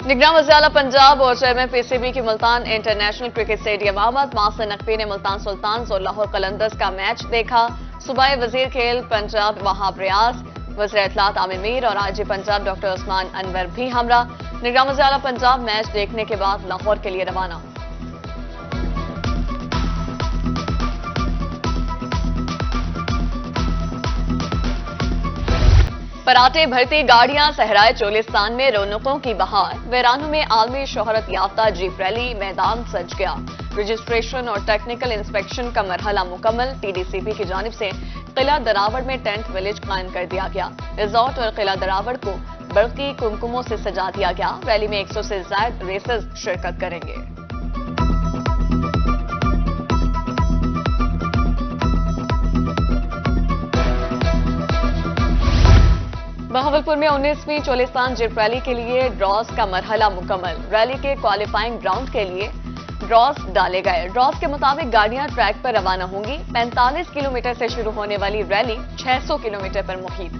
निगरान वज़ीर-ए-आला पंजाब और chairman PCB की मुल्तान इंटरनेशनल क्रिकेट स्टेडियम आमद। मासिन नकवी ने मुल्तान सुल्तान्स और लाहौर कलंदर्स का मैच देखा। सूबाई वजीर खेल पंजाब वहाब रियाज, वज़ीर इत्तलात आमिर मीर और आईजी पंजाब डॉक्टर उस्मान अनवर भी हमरा। निगरान वज़ीर-ए-आला पंजाब मैच देखने के बाद लाहौर के लिए रवाना। पराठे भरती गाड़ियां सहराए चोलिस्तान में रौनकों की बहार। वीरानों में आलमी शोहरत याफ्ता जीप रैली मैदान सज गया। रजिस्ट्रेशन और टेक्निकल इंस्पेक्शन का मरहला मुकम्मल। टीडीसीपी की जानिब से किला दरावड़ में टेंट विलेज कायम कर दिया गया। रिजॉर्ट और किला दरावड़ को बरकी कुमकुमों से सजा दिया गया। रैली में 100 से ज्यादा रेसर्स शिरकत करेंगे। बहावलपुर में 19वीं चोलिस्तान जीप रैली के लिए ड्रॉज का मरहला मुकम्मल। रैली के क्वालिफाइंग ग्राउंड के लिए ड्रॉज डाले गए। ड्रॉज के मुताबिक गाड़ियां ट्रैक पर रवाना होंगी। 45 किलोमीटर से शुरू होने वाली रैली 600 किलोमीटर पर मुहित।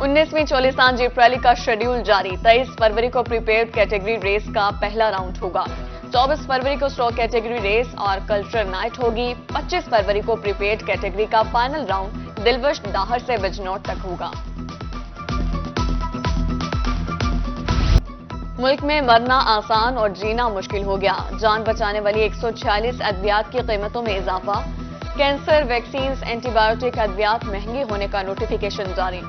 उन्नीसवीं चोलिस्तान जीप रैली का शेड्यूल जारी। 23 फरवरी को प्रीपेड कैटेगरी रेस का पहला राउंड होगा। 24 फरवरी को स्ट्रोक कैटेगरी रेस और कल्चर नाइट होगी। 25 फरवरी को प्रीपेड कैटेगरी का फाइनल राउंड दिलवश दाहर से बिजनौर तक होगा। मुल्क में मरना आसान और जीना मुश्किल हो गया। जान बचाने वाली 146 अद्वियात की कीमतों में इजाफा। कैंसर वैक्सीन एंटीबायोटिक अद्वियात महंगे होने का नोटिफिकेशन जारी।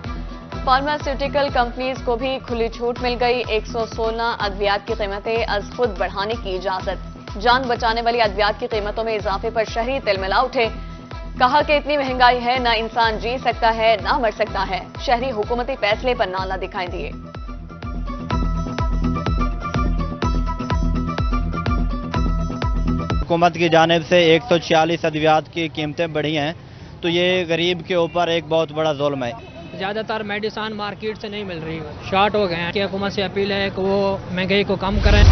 फार्मास्यूटिकल कंपनीज को भी खुली छूट मिल गई। 116 अद्वियात की कीमतें अज खुद बढ़ाने की इजाजत। जान बचाने वाली अद्वियात की कीमतों में इजाफे पर शहरी तिलमिला उठे। कहा कि इतनी महंगाई है, ना इंसान जी सकता है ना मर सकता है। शहरी हुकूमती फैसले पर नाला दिखाई दिए। हुकूमत की जानिब से 146 अद्वियात की कीमतें बढ़ी हैं, तो ये गरीब के ऊपर एक बहुत बड़ा जुल्म है। ज़्यादातर मेडिसिन मार्केट से नहीं मिल रही, शॉर्ट हो गए हैं। कि हुकूमत से अपील है कि वो महंगाई को कम करें।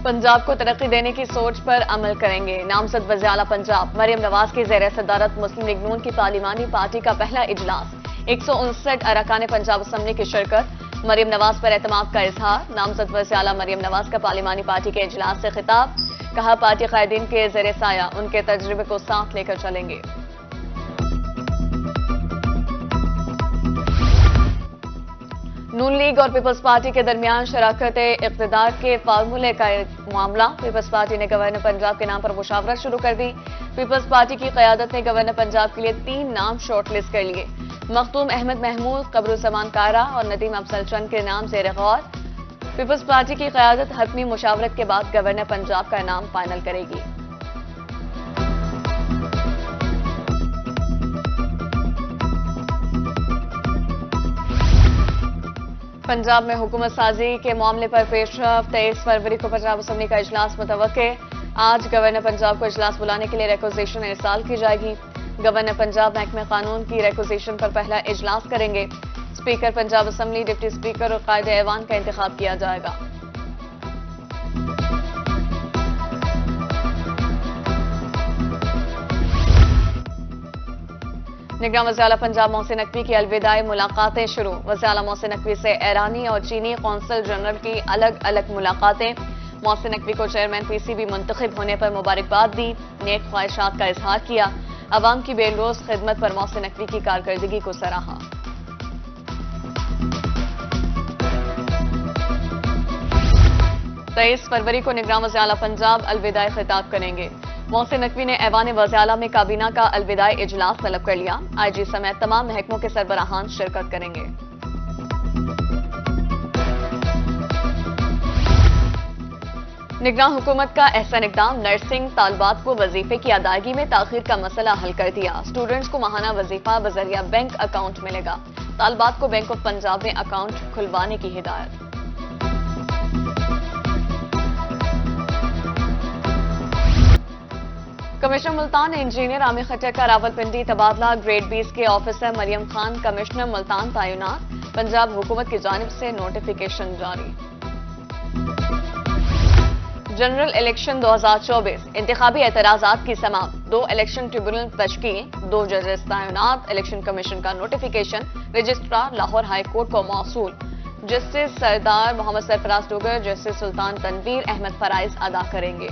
पंजाब को तरक्की देने की सोच पर अमल करेंगे। नामजद वज़ीर-ए-आला पंजाब मरियम नवाज की ज़ेर सदारत मुस्लिम लीग नून की पार्लिमानी पार्टी का पहला इजलास। 159 अरकान पंजाब असम्बली की शिरकत। मरियम नवाज पर एतमाद का इजहार। नामजद वज़ीर-ए-आला मरियम नवाज का पार्लिमानी पार्टी के इजलास से खिताब। कहा पार्टी कायदीन के ज़ेर साया उनके तजुर्बे को साथ लेकर चलेंगे। नून लीग और पीपल्स पार्टी के दरमियान शराकत इक़्तिदार के फार्मूले का मामला। पीपल्स पार्टी ने गवर्नर पंजाब के नाम पर मुशावरत शुरू कर दी। पीपल्स पार्टी की क़यादत ने गवर्नर पंजाब के लिए 3 नाम शॉर्टलिस्ट कर लिए। मखदूम अहमद महमूद, कबरुज़्ज़मान कारा और नदीम अफजल चंद के नाम ज़ेर गौर। पीपल्स पार्टी की क़यादत हतमी मुशावरत के बाद गवर्नर पंजाब का नाम फाइनल करेगी। पंजाब में हुकूमत साजी के मामले पर पेशरफ। 23 फरवरी को पंजाब असम्बली का इजलास मुतवक्के। आज गवर्नर पंजाब को इजलास बुलाने के लिए रिक्वेजिशन इरसाल की जाएगी। गवर्नर पंजाब महकमे कानून की रिक्वेजिशन पर पहला इजलास करेंगे। Speaker Punjab assembly, deputy speaker और कायदे ऐवान का इंतखाब किया जाएगा। निगरान वज़ीर-ए-आला पंजाब मोहसिन नकवी की अलविदाई मुलाकातें शुरू। वज़ीर-ए-आला मोहसिन नकवी से ईरानी और चीनी कौंसल जनरल की अलग अलग मुलाकातें। मोहसिन नकवी को चेयरमैन पीसीबी मुंतखब होने पर मुबारकबाद दी। नेक ख्वाहिशात का इजहार किया। अवाम की बेलरोज खिदमत पर मोहसिन नकवी की कारकर्दगी को सराहा। तेईस फरवरी को निगरान वज़ीर-ए-आला पंजाब अलविदाई खिताब करेंगे। मोहसिन नकवी ने ऐवान वज़ीर-ए-आला में काबीना का अलविदाई इजलास तलब कर लिया। आईजी समेत तमाम महकमों के सरबराहान शिरकत करेंगे। निगरान हुकूमत का एहसन इक़दाम। नर्सिंग तालबात को वजीफे की अदायगी में ताखीर का मसला हल कर दिया। स्टूडेंट्स को माहाना वजीफा बजरिया बैंक अकाउंट मिलेगा। तालबात को बैंक ऑफ पंजाब में अकाउंट खुलवाने की हिदायत। कमिश्नर मुल्तान इंजीनियर आमिर खट्टर का रावलपिंडी तबादला। ग्रेड 20 के ऑफिसर मरियम खान कमिश्नर मुल्तान तैनात। पंजाब हुकूमत की जानिब से नोटिफिकेशन जारी। जनरल इलेक्शन 2024 इंतखाबी एतराजात की समाप्त, 2 इलेक्शन ट्रिब्यूनल तश्कील, 2 जजेस तैनात, इलेक्शन कमीशन का notification registrar Lahore high court को मौसूल, जस्टिस सरदार मोहम्मद सरफराज डोगर, जस्टिस सुल्तान तनवीर अहमद फराइज अदा करेंगे।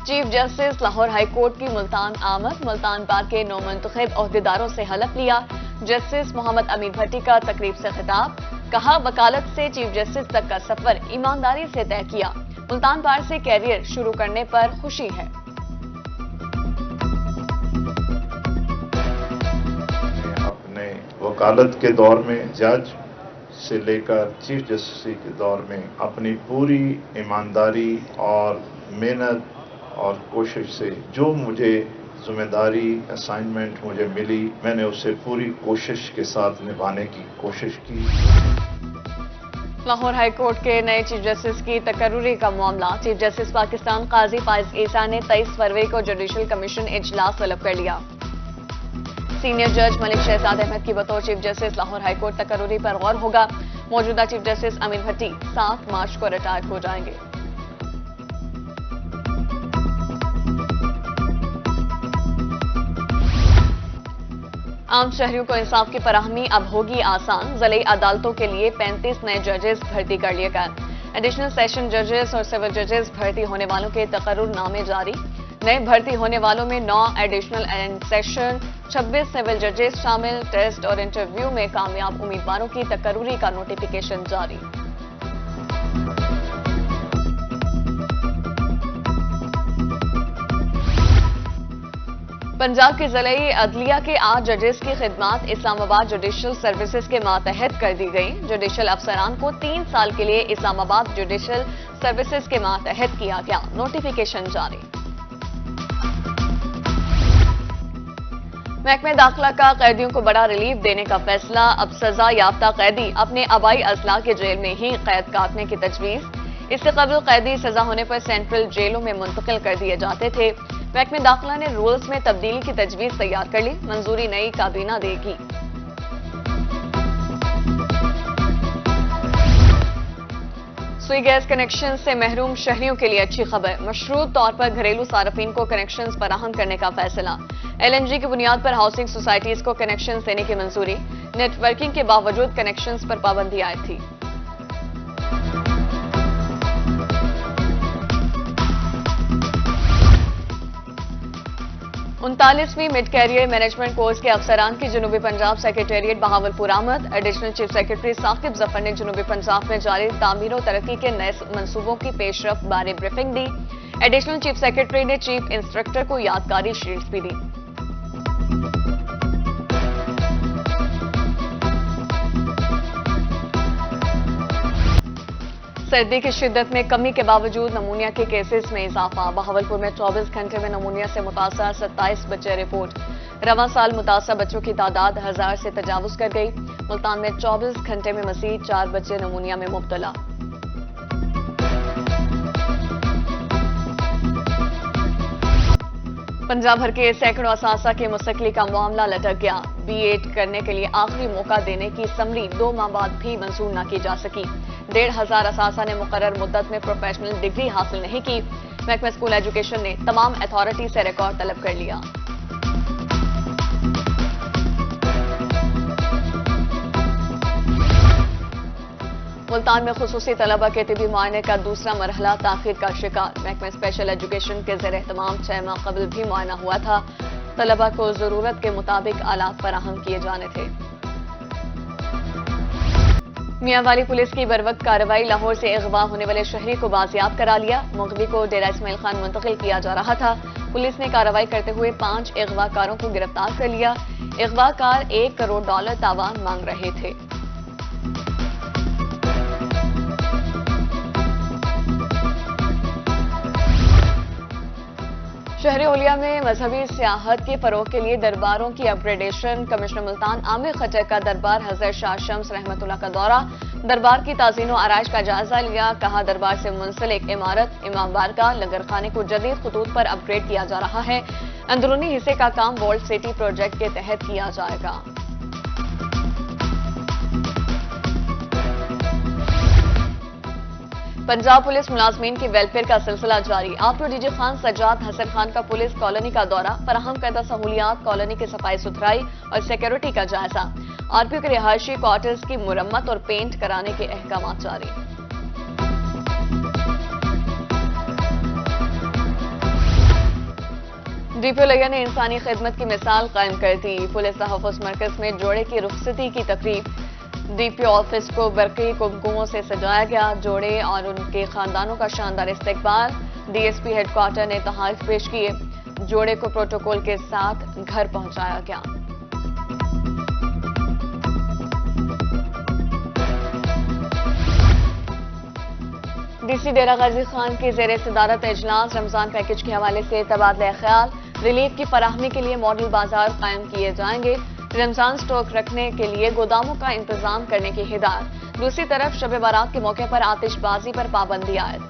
Chief justice Lahore high court की मुल्तान आमद, मुल्तान बार के नौमुंतखब ओहदेदारों से हलफ लिया, जस्टिस मोहम्मद अमीर भट्टी का तकरीब से खिताब, कहा वकालत से चीफ जस्टिस तक का सफर ईमानदारी से तय किया, मुल्तान बार से कैरियर शुरू करने पर खुशी है। अपने वकालत के दौर में जज से लेकर चीफ जस्टिस के दौर में अपनी पूरी ईमानदारी और मेहनत और कोशिश से जो मुझे जिम्मेदारी असाइनमेंट मुझे मिली, मैंने उसे पूरी कोशिश के साथ निभाने की कोशिश की। लाहौर हाई कोर्ट के नए चीफ जस्टिस की तकर्रुरी का मामला, चीफ जस्टिस पाकिस्तान काजी फाइज ईसा ने 23 फरवरी को जुडिशल कमीशन इजलास तलब कर लिया। सीनियर जज मलिक शहजाद अहमद की बतौर chief justice Lahore high court तकर्रुरी पर गौर होगा। मौजूदा चीफ जस्टिस अमीर भट्टी 7 मार्च को रिटायर हो जाएंगे। आम शहरियों को इंसाफ की फराहमी अब होगी आसान, ज़िले अदालतों के लिए 35 नए जजेस भर्ती कर लिए गए। एडिशनल सेशन जजेस और सिविल जजेस भर्ती होने वालों के तकर्रुरनामे जारी। नए भर्ती होने वालों में 9 एडिशनल एंड सेशन, 26 सिविल जजेस शामिल। टेस्ट और इंटरव्यू में कामयाब उम्मीदवारों की तकर्रुरी का नोटिफिकेशन जारी। पंजाब की ज़िले अदलिया के 8 जजेस की खिदमात इस्लामाबाद जुडिशल सर्विसेज के मातहत कर दी गई। जुडिशल अफसरान को 3 साल के लिए इस्लामाबाद जुडिशल सर्विसेज के मातहत किया गया, नोटिफिकेशन जारी। महकमे दाखिला का कैदियों को बड़ा रिलीफ देने का फैसला, अब सजा याफ्ता कैदी अपने आबाई अजला के जेल में ही कैद काटने की तजवीज। इससे कबल कैदी सजा होने पर सेंट्रल जेलों में मुंतकिल कर दिए जाते थे। महकमे दाखिला ने रूल्स में तब्दीली की तजवीज तैयार कर ली, मंजूरी नई काबीना देगी। सुई गैस कनेक्शन से महरूम शहरियों के लिए अच्छी खबर, मशरूत तौर पर घरेलू सार्फिन को कनेक्शन फराहम करने का फैसला। LNG की बुनियाद पर हाउसिंग सोसाइटीज को कनेक्शन देने की मंजूरी। नेटवर्किंग के बावजूद कनेक्शन पर पाबंदी आई थी। 39वीं मिड कैरियर मैनेजमेंट कोर्स के अफसरान की जनूबी पंजाब सेक्रेटेरिएट बहावलपुर आमद। Additional chief secretary Saqib Zafar ने जनूबी पंजाब में जारी तामीर और तरक्की के नए मंसूबों की पेशरफ बारे ब्रीफिंग दी। एडिशनल चीफ सेक्रेटरी ने चीफ इंस्ट्रक्टर को यादगारी शील्ड्स भी दी। सर्दी की शिद्दत में कमी के बावजूद नमूनिया के केसेस में इजाफा। बहावलपुर में 24 घंटे में नमूनिया से मुतासर 27 बच्चे रिपोर्ट। रवां साल मुतासर बच्चों की तादाद 1000 से तजावुज कर गई। मुल्तान में 24 घंटे में मजीद 4 बच्चे नमूनिया में मुब्तला। पंजाब भर के सैकड़ों असासा के मुस्तकली का मामला लटक गया। B.Ed करने के लिए आखिरी मौका देने की समरी 2 माह बाद भी मंजूर न की जा सकी। 1500 असासा ने मुकर्रर मुद्दत में प्रोफेशनल डिग्री हासिल नहीं की। महकमा स्कूल एजुकेशन ने तमाम अथॉरिटी से रिकॉर्ड तलब कर लिया। मुल्तान में खुसूसी तलबा के तिबी मुआयने का दूसरा मरहला ताखीर का शिकार। महकमा स्पेशल एजुकेशन के ज़ेर एहतमाम 6 माह कबल भी मुआयना हुआ था। तलबा को जरूरत के मुताबिक आलात फराहम किए जाने थे। मियांवाली पुलिस की बरवक्त कार्रवाई, लाहौर से अगवा होने वाले शहरी को बाजियाब करा लिया। मुगवी को डेरा इस्माइल खान मुंतकिल किया जा रहा था। पुलिस ने कार्रवाई करते हुए 5 अगवाकारों को गिरफ्तार कर लिया। अगवाकार $1 करोड़ तावान मांग रहे थे। शहर ओलिया में मजहबी सियाहत के फरोग के लिए दरबारों की अपग्रेडेशन। कमिश्नर मुल्तान आमिर खटर का दरबार हजरत शाह शम्स रहमतुल्लाह का दौरा। दरबार की ताज़ीन और आराइश का जायजा लिया। कहा दरबार से मुंसलिक इमारत, इमाम बारगाह, लंगर खाने को जदीद खतूत पर अपग्रेड किया जा रहा है। अंदरूनी हिस्से का काम वॉल्ड सिटी प्रोजेक्ट के तहत किया जाएगा। पंजाब पुलिस मुलाजमीन की वेलफेयर का सिलसिला जारी। आरपीओ डीजी खान सज्जाद हसन खान का पुलिस कॉलोनी का दौरा, फराहम करदा सहूलियात, कॉलोनी की सफाई सुथराई और सिक्योरिटी का जायजा। आरपीओ के रिहायशी क्वार्टर्स की मुरम्मत और पेंट कराने के अहकाम जारी। डीपीओ लिया ने इंसानी खिदमत की मिसाल कायम कर दी। पुलिस तहफ़्फ़ुज़ मरकज में जोड़े की रुखसती की तकरीब। डीपीओ ऑफिस को बरक़ी कुमकुमों से सजाया गया। जोड़े और उनके खानदानों का शानदार इस्तकबाल। डीएसपी हेडक्वार्टर ने तोहफ़े पेश किए। जोड़े को प्रोटोकॉल के साथ घर पहुंचाया गया। डीसी डेरा गाजी खान की ज़ेरे सदारत इजलास। रमजान पैकेज के हवाले से तबादला ख्याल। रिलीफ की फराहमी के लिए मॉडल बाजार कायम किए जाएंगे। रमजान स्टॉक रखने के लिए गोदामों का इंतजाम करने की हिदायत। दूसरी तरफ शब बारात के मौके पर आतिशबाजी पर पाबंदी आयद।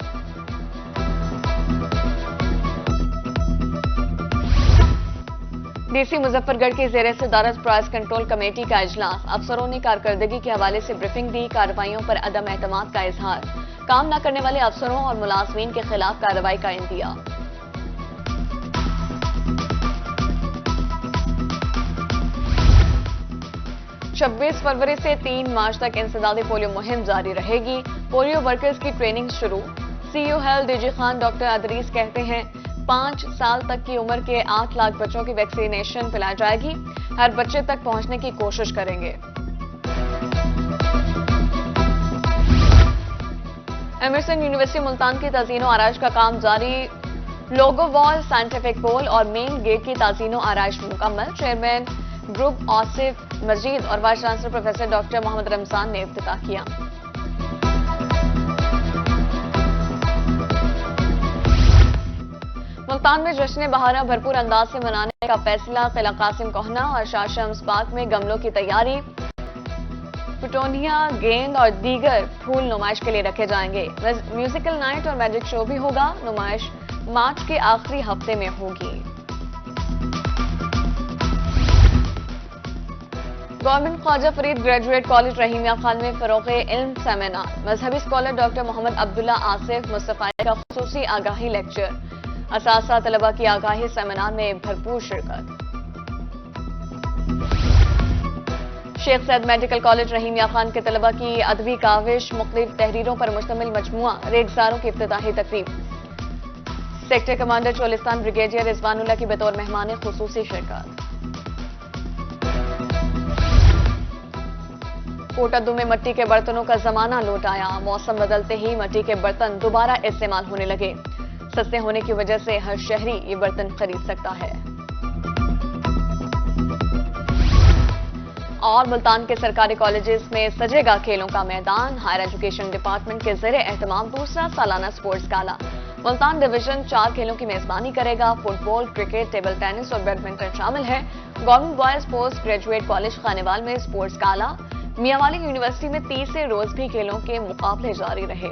डीसी मुजफ्फरगढ़ की ज़ेरे सदारत प्राइस कंट्रोल कमेटी का इजलास। अफसरों ने कारकर्दगी के हवाले से ब्रीफिंग दी। कार्रवाइयों पर अदम एतमाद का इजहार। काम न करने वाले अफसरों और मुलाजमीन के खिलाफ कार्रवाई का इंदिया। छब्बीस फरवरी से 3 मार्च तक इंसदादी पोलियो मुहिम जारी रहेगी। पोलियो वर्कर्स की ट्रेनिंग शुरू। CEO health DG Khan doctor Adris कहते हैं 5 साल तक की उम्र के 8 लाख बच्चों की वैक्सीनेशन पिलाई जाएगी। हर बच्चे तक पहुंचने की कोशिश करेंगे। एमरसन यूनिवर्सिटी मुल्तान की ताज़ीनो आराइश का काम जारी। लोगो वॉल, साइंटिफिक पोल और मेन गेट की ताज़ीनो आराइश मुकम्मल। चेयरमैन ग्रुप आसिफ मजीद और vice chancellor professor doctor Mohammad Ramzan ने इफ्तिताह किया। मुल्तान में जश्न बहारा भरपूर अंदाज से मनाने का फैसला। किला कासिम कोहना और शाह शम्स पार्क में गमलों की तैयारी। पिटोनिया, गेंद और दीगर फूल नुमाइश के लिए रखे जाएंगे। म्यूजिकल नाइट और मैजिक शो भी होगा। नुमाइश मार्च के आखिरी हफ्ते में होगी। Government Khwaja Farid graduate college Rahimia Khan में फरोग़े इल्म सेमिनार। मजहबी स्कॉलर डॉक्टर मोहम्मद अब्दुल्ला आसिफ मुस्तफा का खुसूसी आगाही लेक्चर। असासा तलबा की आगाही सेमिनार में भरपूर शिरकत। शेख सैद मेडिकल कॉलेज रहीमिया खान के तलबा की अदबी काविश, मुख्तलिफ तहरीरों पर मुश्तमिल मजमुआ रेगजारों की इफ्तिताही तकरीब। सेक्टर कमांडर चोलिस्तान ब्रिगेडियर रिजवानुल्लाह की बतौर मेहमान खुसूसी शिरकत। कोटादू में मिट्टी के बर्तनों का जमाना लौट आया। मौसम बदलते ही मिट्टी के बर्तन दोबारा इस्तेमाल होने लगे। सस्ते होने की वजह से हर शहरी ये बर्तन खरीद सकता है। और मुल्तान के सरकारी कॉलेजेस में सजेगा खेलों का मैदान। हायर एजुकेशन डिपार्टमेंट के ज़रिए एहतमाम दूसरा सालाना स्पोर्ट्स गाला। मुल्तान डिवीजन 4 खेलों की मेजबानी करेगा। फुटबॉल, क्रिकेट, टेबल टेनिस और बैडमिंटन शामिल है। Government boys post graduate college Khanewal में स्पोर्ट्स गाला। मियांवाली यूनिवर्सिटी में तीसरे रोज भी खेलों के मुकाबले जारी रहे।